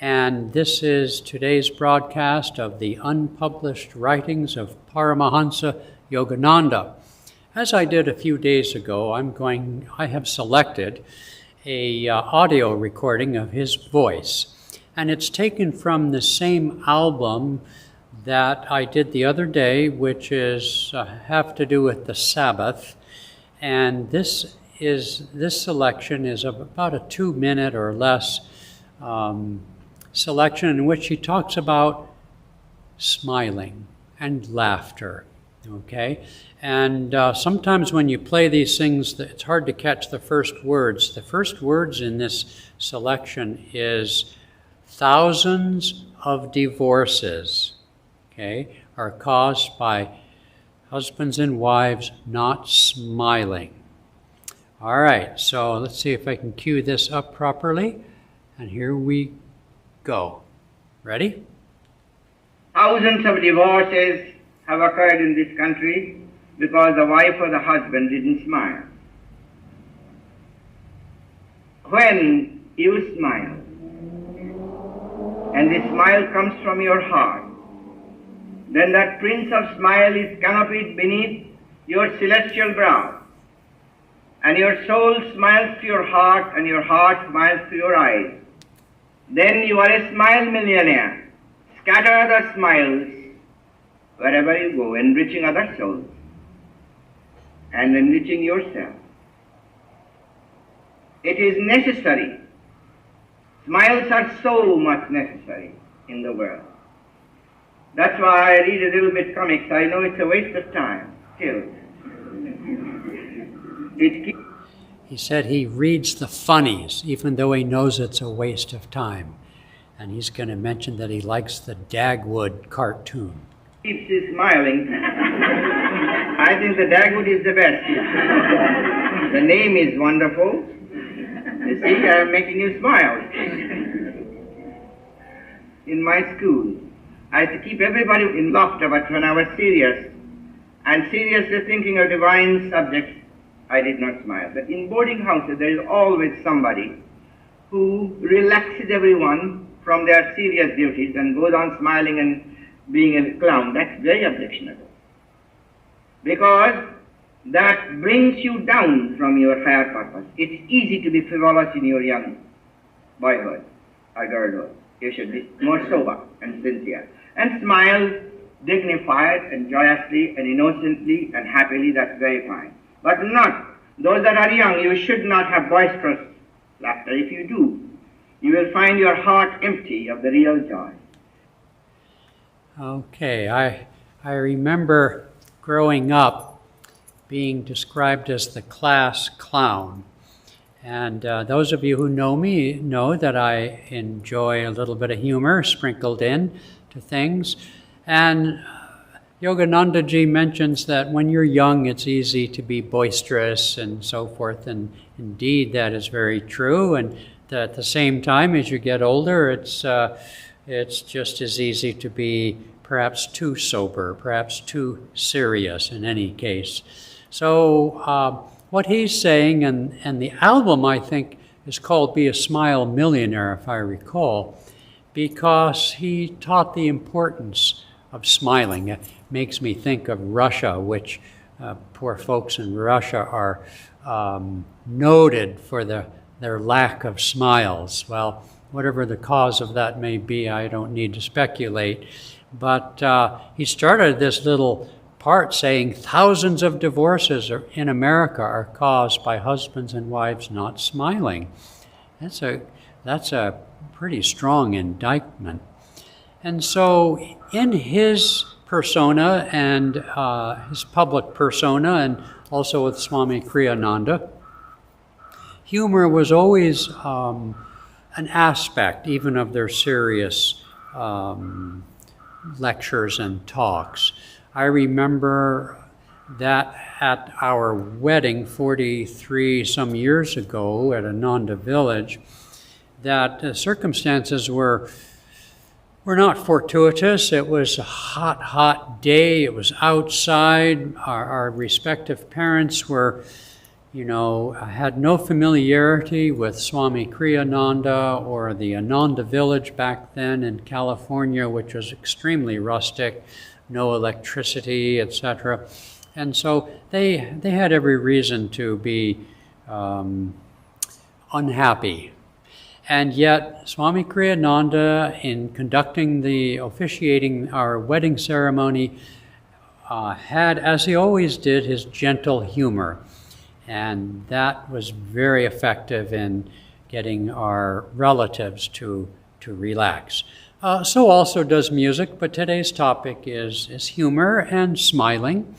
and this is today's broadcast of the unpublished writings of Paramhansa Yogananda. As I did a few days ago, I have selected a audio recording of his voice, and it's taken from the same album that I did the other day, which is have to do with the Sabbath, and this selection is about a 2-minute or less selection in which he talks about smiling and laughter. Okay, and sometimes when you play these things, it's hard to catch the first words. The first words in this selection is thousands of divorces, okay, are caused by husbands and wives not smiling. All right, so let's see if I can cue this up properly, and here we go. Ready? Thousands of divorces have occurred in this country because the wife or the husband didn't smile. When you smile, and the smile comes from your heart, then that prince of smile is canopied beneath your celestial brow, and your soul smiles to your heart, and your heart smiles to your eyes. Then you are a smile millionaire. Scatter the smiles wherever you go, enriching other souls and enriching yourself. It is necessary. Smiles are so much necessary in the world. That's why I read a little bit comics. I know it's a waste of time still. He said he reads the funnies, even though he knows it's a waste of time. And he's going to mention that he likes the Dagwood cartoon. Keeps you smiling. I think the Dagwood is the best. The name is wonderful. You see, I'm making you smile. In my school, I had to keep everybody in laughter, but when I was serious, and seriously thinking of divine subjects, I did not smile. But in boarding houses, there is always somebody who relaxes everyone from their serious duties and goes on smiling and being a clown. That's very objectionable, because that brings you down from your higher purpose. It's easy to be frivolous in your young boyhood or girlhood. You should be more sober and sincere and smile dignified and joyously and innocently and happily. That's very fine. But not those that are young. You should not have boisterous laughter. If you do, you will find your heart empty of the real joy. Okay, I remember growing up being described as the class clown. And those of you who know me know that I enjoy a little bit of humor sprinkled in to things. And Yogananda ji mentions that when you're young, it's easy to be boisterous and so forth. And indeed, that is very true. And at the same time, as you get older, it's just as easy to be perhaps too sober, perhaps too serious in any case. So what he's saying, and the album, I think, is called Be a Smile Millionaire, if I recall, because he taught the importance of smiling. It makes me think of Russia, which poor folks in Russia are noted for their lack of smiles. Well, whatever the cause of that may be, I don't need to speculate. But he started this little part saying thousands of divorces in America are caused by husbands and wives not smiling. That's a pretty strong indictment. And so in his persona and his public persona, and also with Swami Kriyananda, humor was always an aspect even of their serious lectures and talks. I remember that at our wedding 43 some years ago at Ananda village, that circumstances were not fortuitous. It was a hot day. It was outside. Our respective parents were had no familiarity with Swami Kriyananda or the Ananda village back then in California, which was extremely rustic, no electricity, etc. And so they had every reason to be unhappy. And yet, Swami Kriyananda, in officiating our wedding ceremony, had, as he always did, his gentle humor. And that was very effective in getting our relatives to relax. So also does music, but today's topic is humor and smiling.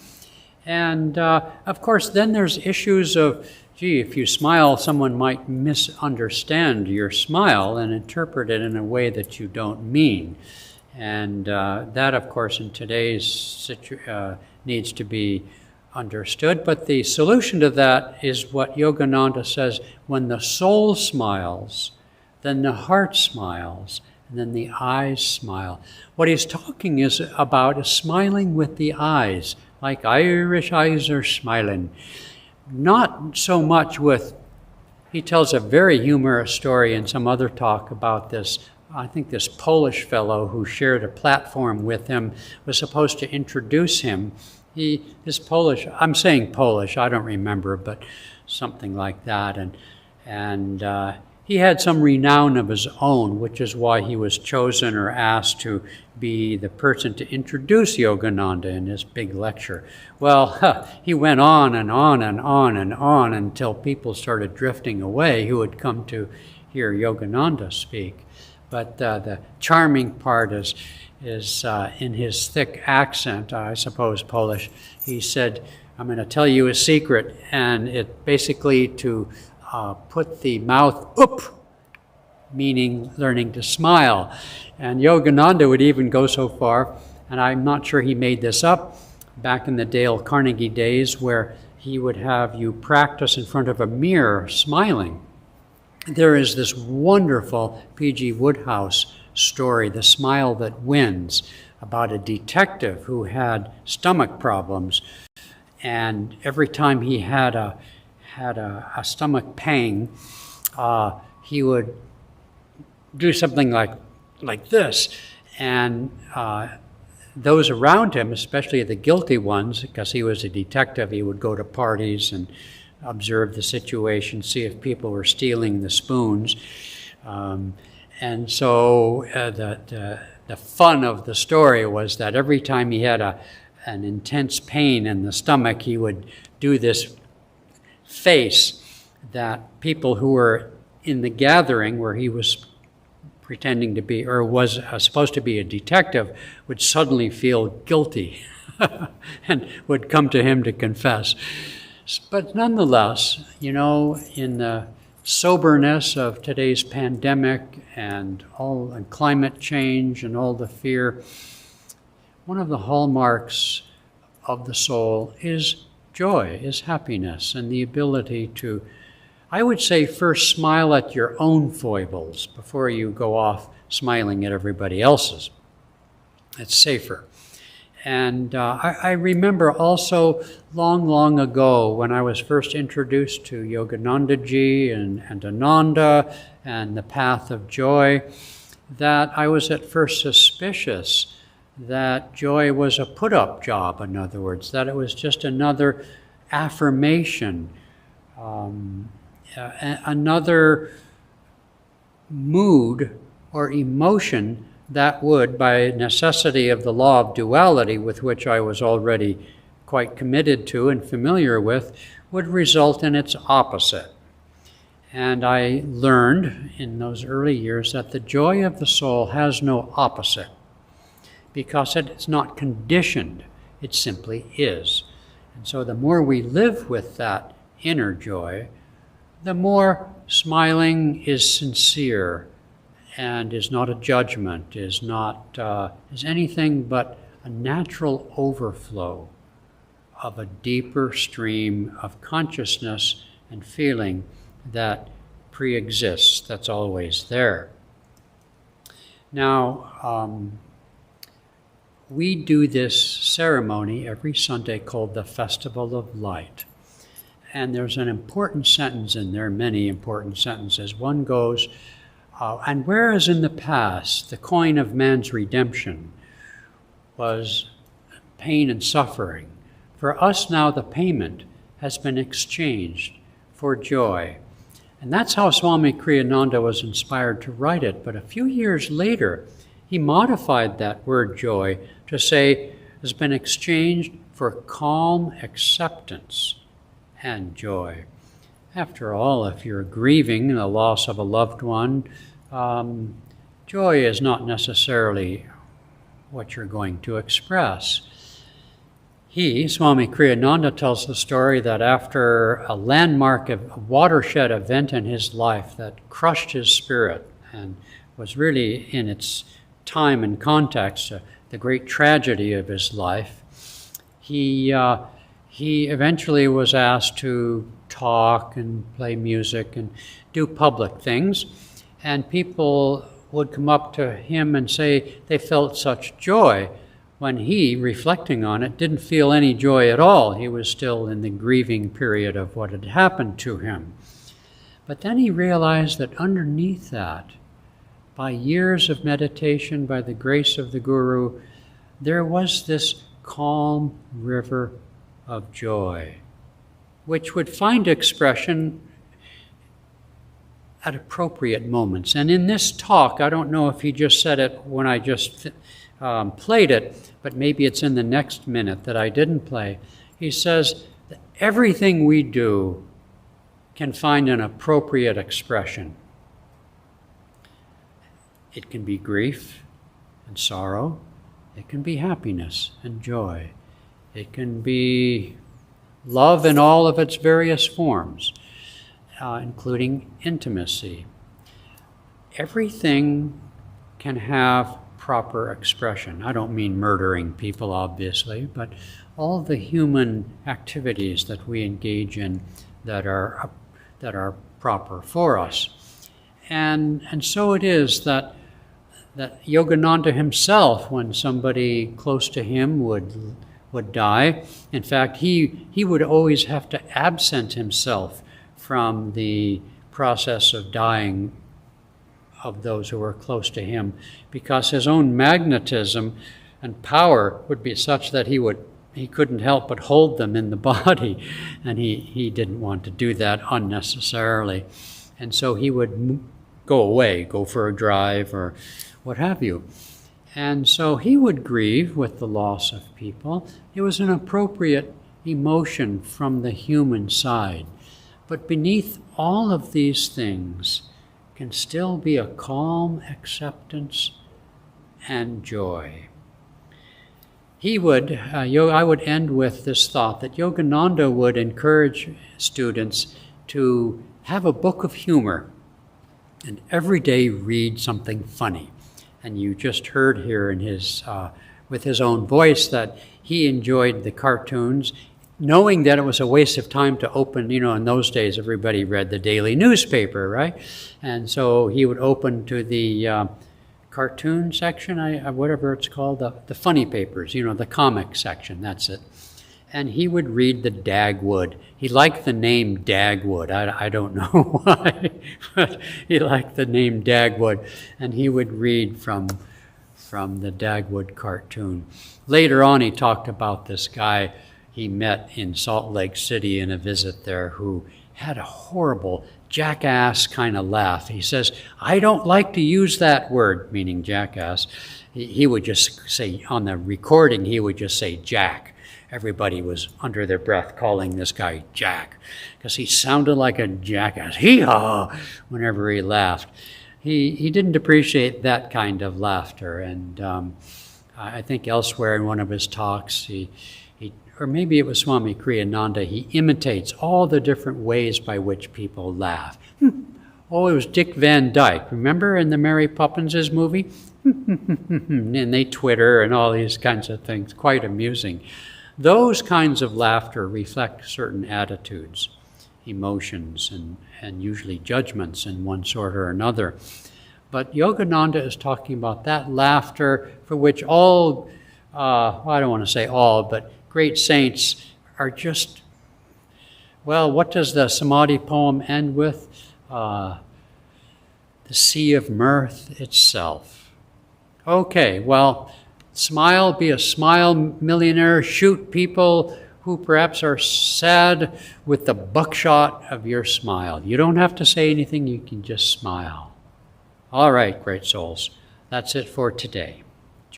And of course, then there's issues of, if you smile, someone might misunderstand your smile and interpret it in a way that you don't mean. And that, of course, in today's needs to be understood. But the solution to that is what Yogananda says: when the soul smiles, then the heart smiles, and then the eyes smile. What he's talking about is smiling with the eyes, like Irish eyes are smiling. Not so much with, he tells a very humorous story in some other talk about this. I think this Polish fellow who shared a platform with him was supposed to introduce him. This Polish, I'm saying Polish, I don't remember, but something like that. And he had some renown of his own, which is why he was chosen or asked to be the person to introduce Yogananda in his big lecture. Well, he went on and on and on and on until people started drifting away who had come to hear Yogananda speak. But the charming part is in his thick accent, I suppose Polish. He said, "I'm going to tell you a secret," and it basically to put the mouth up, meaning learning to smile. And Yogananda would even go so far, and I'm not sure he made this up, back in the Dale Carnegie days, where he would have you practice in front of a mirror smiling. There is this wonderful P.G. Wodehouse story, The Smile That Wins, about a detective who had stomach problems, and every time he had a stomach pang, he would do something like this, and those around him, especially the guilty ones, because he was a detective, he would go to parties and observe the situation, see if people were stealing the spoons. And so the fun of the story was that every time he had an intense pain in the stomach, he would do this face that people who were in the gathering where he was pretending to be, or was supposed to be a detective, would suddenly feel guilty and would come to him to confess. But nonetheless, in the soberness of today's pandemic and climate change and all the fear, one of the hallmarks of the soul is joy, is happiness, and the ability to, I would say, first smile at your own foibles before you go off smiling at everybody else's. It's safer. And I remember also long ago when I was first introduced to Yogananda-ji and Ananda and the path of joy, that I was at first suspicious that joy was a put-up job, in other words, that it was just another affirmation, another mood or emotion that would, by necessity of the law of duality, with which I was already quite committed to and familiar with, would result in its opposite. And I learned in those early years that the joy of the soul has no opposite, because it's not conditioned, it simply is. And so the more we live with that inner joy, the more smiling is sincere, and is not a judgment, is anything but a natural overflow of a deeper stream of consciousness and feeling that pre-exists, that's always there. Now, we do this ceremony every Sunday called the Festival of Light. And there's an important sentence in there, many important sentences. One goes, and whereas in the past the coin of man's redemption was pain and suffering, for us now the payment has been exchanged for joy. And that's how Swami Kriyananda was inspired to write it. But a few years later, he modified that word joy to say, has been exchanged for calm acceptance and joy. After all, if you're grieving the loss of a loved one, joy is not necessarily what you're going to express. Swami Kriyananda, tells the story that after a landmark, a watershed event in his life that crushed his spirit and was really, in its time and context, the great tragedy of his life, he eventually was asked to talk and play music and do public things. And people would come up to him and say they felt such joy, when he, reflecting on it, didn't feel any joy at all. He was still in the grieving period of what had happened to him. But then he realized that underneath that, by years of meditation, by the grace of the Guru, there was this calm river of joy, which would find expression at appropriate moments. And in this talk, I don't know if he just said it when I just played it, but maybe it's in the next minute that I didn't play. He says that everything we do can find an appropriate expression. It can be grief and sorrow. It can be happiness and joy. It can be love in all of its various forms, including intimacy. Everything can have proper expression. I don't mean murdering people, obviously, but all the human activities that we engage in that are proper for us. And so it is that Yogananda himself, when somebody close to him would die, in fact, he would always have to absent himself from the process of dying of those who were close to him, because his own magnetism and power would be such that he couldn't help but hold them in the body, and he didn't want to do that unnecessarily. And so he would go away, go for a drive or what have you. And so he would grieve with the loss of people. It was an appropriate emotion from the human side. But beneath all of these things can still be a calm acceptance and joy. I would end with this thought that Yogananda would encourage students to have a book of humor and every day read something funny. And you just heard here in with his own voice that he enjoyed the cartoons, knowing that it was a waste of time to open, in those days everybody read the daily newspaper, right? And so he would open to the cartoon section, whatever it's called, the funny papers, the comic section, that's it. And he would read the Dagwood. He liked the name Dagwood. I don't know why, but he liked the name Dagwood. And he would read from the Dagwood cartoon. Later on, he talked about this guy he met in Salt Lake City in a visit there who had a horrible jackass kind of laugh. He says, I don't like to use that word, meaning jackass. He would just say, on the recording, he would just say Jack. Everybody was under their breath calling this guy Jack because he sounded like a jackass. Hee-haw! Whenever he laughed. He didn't appreciate that kind of laughter. And I think elsewhere in one of his talks, or maybe it was Swami Kriyananda, he imitates all the different ways by which people laugh. Oh, it was Dick Van Dyke. Remember in the Mary Poppins' movie? And they twitter and all these kinds of things. Quite amusing. Those kinds of laughter reflect certain attitudes, emotions, and usually judgments in one sort or another. But Yogananda is talking about that laughter for which all, I don't want to say all, but great saints are just Well, what does the Samadhi poem end with? The sea of mirth itself. Okay, well, smile, be a smile millionaire, shoot people who perhaps are sad with the buckshot of your smile. You don't have to say anything, you can just smile. All right, great souls, that's it for today.